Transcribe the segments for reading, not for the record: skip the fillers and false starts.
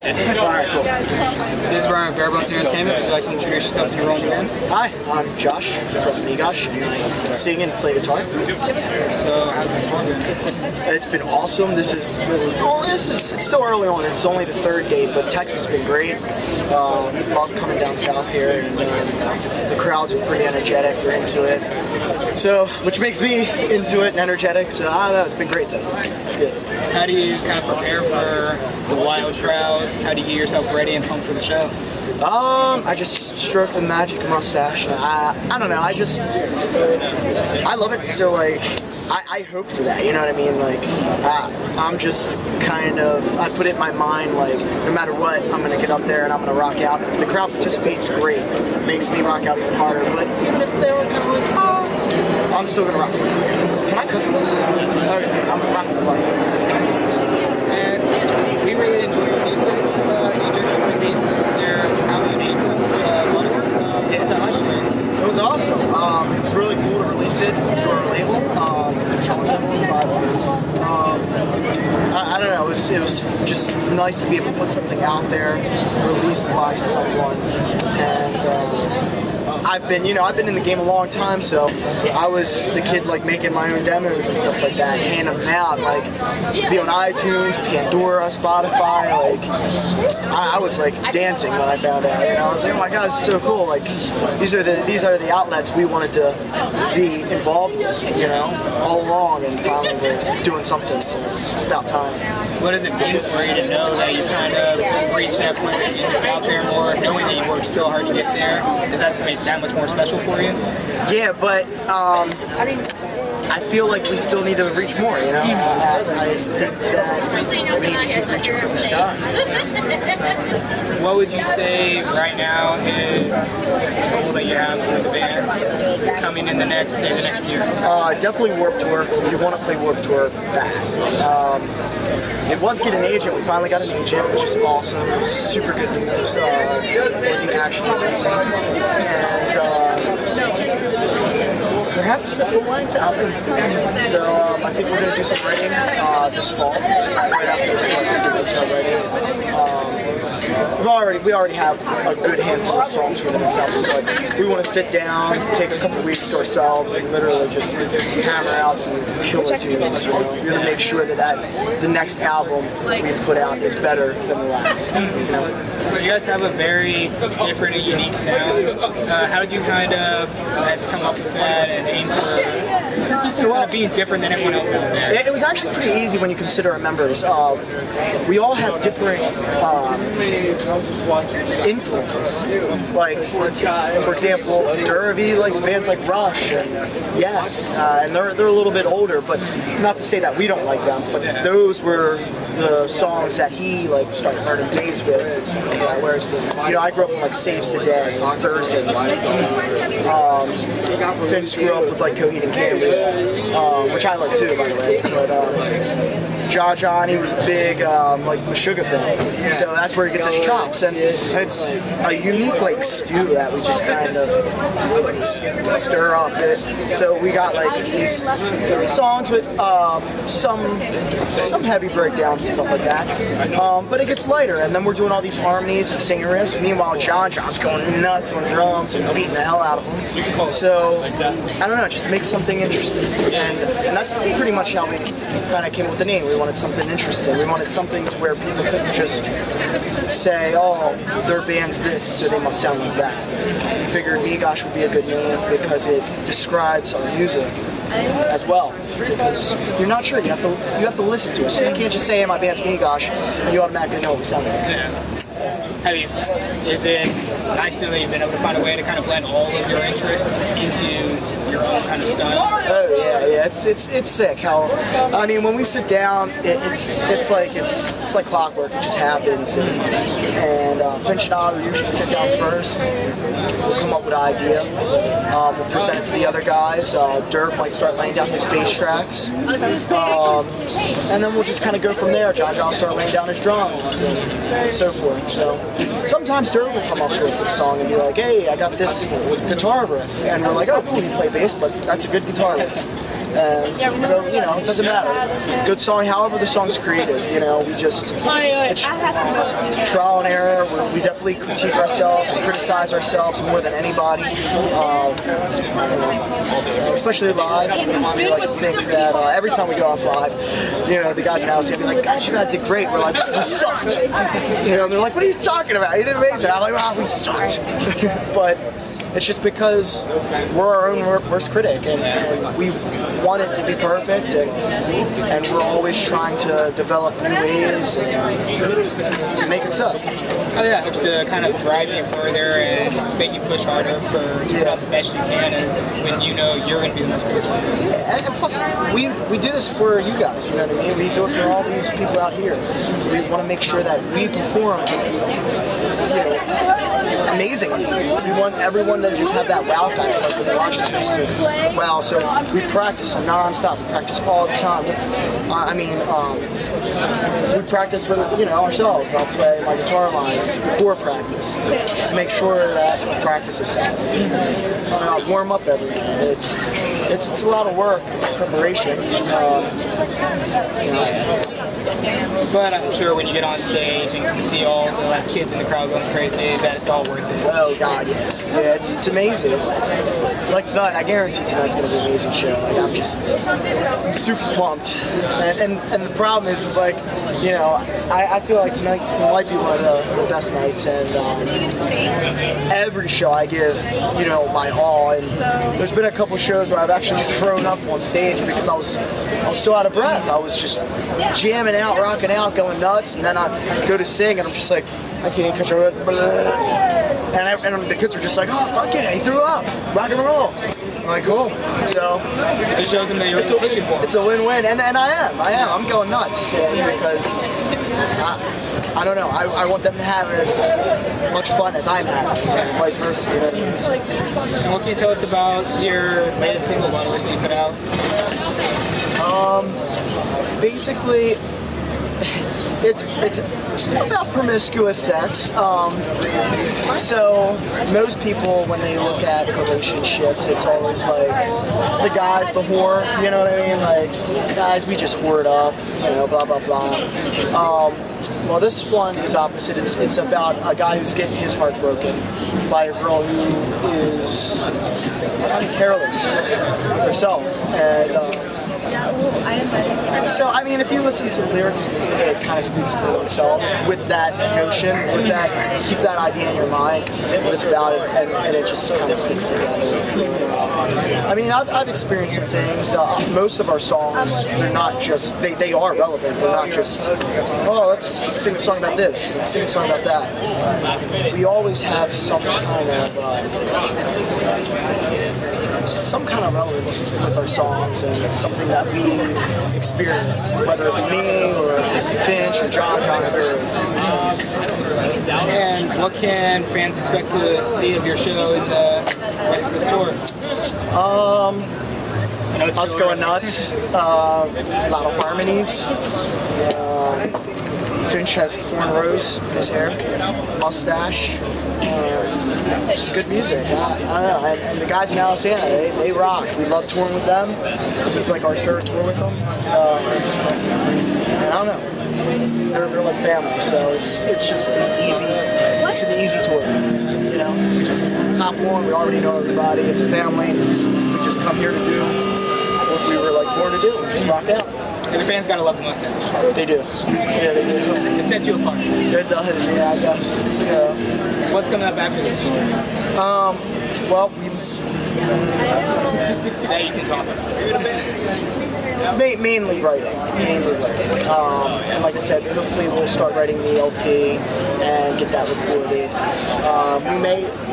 Alright, cool. This is Brian with BareBones Ent. Would you like to introduce yourself and your role in the band? Hi, I'm Josh from Megosh, and I sing and play guitar. So, how's this tour been? It's been awesome. This is it's still early on. It's only the third date, but Texas has been great. Love coming down south here, and the crowds are pretty energetic. They're into it, so which makes me into it and energetic. So I don't know. It's been great though. It's good. How do you kind of prepare for the wild crowds? How do you get yourself ready and pumped for the show? I just stroke the magic mustache. I don't know. I love it. So like, I hope for that. You know what I mean? Like, I'm just kind of, I put it in my mind like, no matter what, I'm gonna get up there and I'm gonna rock out. If the crowd participates, great. It makes me rock out even harder. But even if they were kind of like, oh, I'm still gonna rock the fuck out. Can I cuss in this? Okay, I'm gonna rock the fuck out. And we really enjoy your music. You just released your album in It was awesome. It was really cool to release it for our label, Sean's label, but I don't know. It was just nice to be able to put something out there, released by someone, and. I've been in the game a long time, so I was the kid like making my own demos and stuff like that, handing them out, like be on iTunes, Pandora, Spotify. Like I was like dancing when I found out. I was like, oh my god, it's so cool. Like these are the outlets we wanted to be involved with, all along, and finally we're doing something. So it's about time. What does it mean for you to know that you kind of reached that point where music's out there more, knowing that you worked so hard to get there? Does that just make that much more special for you? Yeah, but I feel like we still need to reach more, I think that we need to keep reaching for the sky. So. What would you say right now is the goal that you have for the band coming in the next year? Definitely Warped Tour. We want to play Warped Tour bad. It was get an agent. We finally got an agent, which is awesome. It was super good news. Working Action Agency. And perhaps a full-length album. So I think we're going to do some writing this fall, right after this one. We're going to start writing. We already have a good handful of songs for the next album, but we want to sit down, take a couple weeks to ourselves, and literally just hammer out some killer tunes. We're going to make sure that the next album we put out is better than the last. So you guys have a very different and unique sound. How did you kind of come up with that and aim for being different than everyone else out there? It was actually pretty easy when you consider our members. We all have different influences. Like, for example, Dervy likes bands like Rush and Yes, and they're a little bit older, but not to say that we don't like them, but those were the songs that he started learning bass with and stuff like that. Whereas, I grew up with Saves the Day and Thursdays. Finch grew up with Coheed and Cambria, which I like too, by the way. But John, he was a big Meshuggah fan, so that's where he gets his chops, and it's a unique stew that we just kind of stir up. So we got these songs with some heavy breakdowns and stuff like that, but it gets lighter, and then we're doing all these harmonies and singing riffs. Meanwhile, John's going nuts on drums and beating the hell out of them. So I don't know, just make something interesting, and that's pretty much how we kind of came up with the name. We wanted something interesting. We wanted something to where people couldn't just say, oh, their band's this, so they must sound like that. We figured Megosh would be a good name because it describes our music as well. Because you're not sure, you have to listen to it. So you can't just say, hey, my band's Megosh, and you automatically know what we sound like. Yeah. Is it nice to know that you've been able to find a way to kind of blend all of your interests into your own kind of style? Oh yeah, it's sick how, when we sit down, it's like clockwork. It just happens, and Finch and I usually sit down first. We'll come up with an idea. We'll present it to the other guys. Derv might start laying down his bass tracks, and then we'll just kind of go from there. John will start laying down his drums and so forth. So sometimes Derv will come up to us with a song and be like, hey, I got this guitar riff, and we're like, oh cool, you play bass, but that's a good guitar riff. And it doesn't matter. Good song, however the song's created. We just it's trial and error. We definitely critique ourselves and criticize ourselves more than anybody. Especially live. We like to think that every time we go off live, the guys in Alesana be like, "Gosh, you guys did great." We're like, "We sucked." And they're like, "What are you talking about? You did amazing." I'm like, "Wow, we sucked." But it's just because we're our own worst critic, and we want it to be perfect, and we're always trying to develop new ways to make it so. Oh yeah, just to kind of drive you further and make you push harder to do the best you can, and when you're going to be the most critical. Yeah, and plus we do this for you guys. You know what I mean? We do it for all these people out here. We want to make sure that we perform, amazingly. We want everyone to just have that wow factor when they watch us. Well, so we practice non-stop. We practice all the time. We practice with ourselves. I'll play my guitar lines before practice just to make sure that the practice is set. I warm up every day. It's a lot of work, preparation. But I'm sure when you get on stage and you see all the kids in the crowd going crazy, that it's all worth it. Oh God, yeah, it's amazing. It's like tonight. I guarantee tonight's gonna be an amazing show. I'm super pumped. And the problem is like, I feel like tonight might be one of the best nights, and every show I give, my all. And there's been a couple shows where I've actually thrown up on stage because I was so out of breath. I was just jamming out, rocking out, going nuts, and then I go to sing, and I'm just like, I can't even catch a breath. And the kids are just like, "Oh, fuck yeah, he threw up, rock and roll." I'm like, cool. So it shows them that you're really pushing for. It's a win-win, and I am. I'm going nuts because I don't know. I want them to have as much fun as I'm having, and vice versa. And what can you tell us about your latest single, what you put out? Basically, it's about promiscuous sex. So most people, when they look at relationships, it's always like the guy's the whore. You know what I mean? Like, guys, we just whore it up. Blah blah blah. Well, this one is opposite. It's about a guy who's getting his heart broken by a girl who is kind of careless with herself, and. So, if you listen to the lyrics, it kind of speaks for themselves with that notion, keep that idea in your mind, what it's about, and it just kind of fits together. I've experienced some things. Most of our songs, they're not just, they are relevant. They're not just, oh, let's sing a song about this, let's sing a song about that. We always have some kind of relevance with our songs and something that we experience, whether it be me or Finch or John or And what can fans expect to see of your show in the rest of this tour? Us going nuts, a lot of harmonies. Finch has cornrows in his hair, mustache. Just good music. I don't know. And the guys in Alesana, they rock. We love touring with them. This is like our third tour with them. And I don't know. They're like family. So it's just an easy tour. We just hop on. We already know everybody. It's a family. We just come here to do what we were like born to do. Just rock out. And the fans gotta love the mustache. They do. Yeah, they do. It sets you apart. It does, yeah, I guess. Yeah. What's coming up after this tour? Well, that you can talk about. Mainly writing. And like I said, hopefully we'll start writing the LP and get that recorded.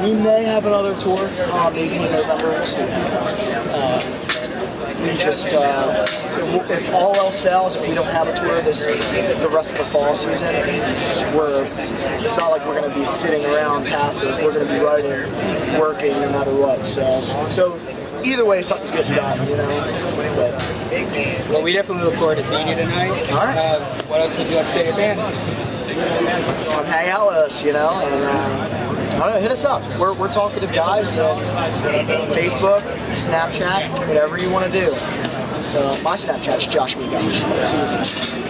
We may have another tour, maybe in November. We'll see. We just, if all else fails, if we don't have a tour the rest of the fall season, it's not like we're going to be sitting around passive. We're going to be writing, working, no matter what. So either way, something's getting done, Well, we definitely look forward to seeing you tonight. All right. What else would you like to say to fans? Come hang out with us, and I don't know, hit us up. We're talkative guys. Facebook, Snapchat, whatever you want to do. So my Snapchat's Josh Megosh. It's easy.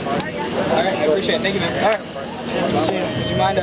All right, I appreciate it. Thank you, man. All right. See you. Would you mind?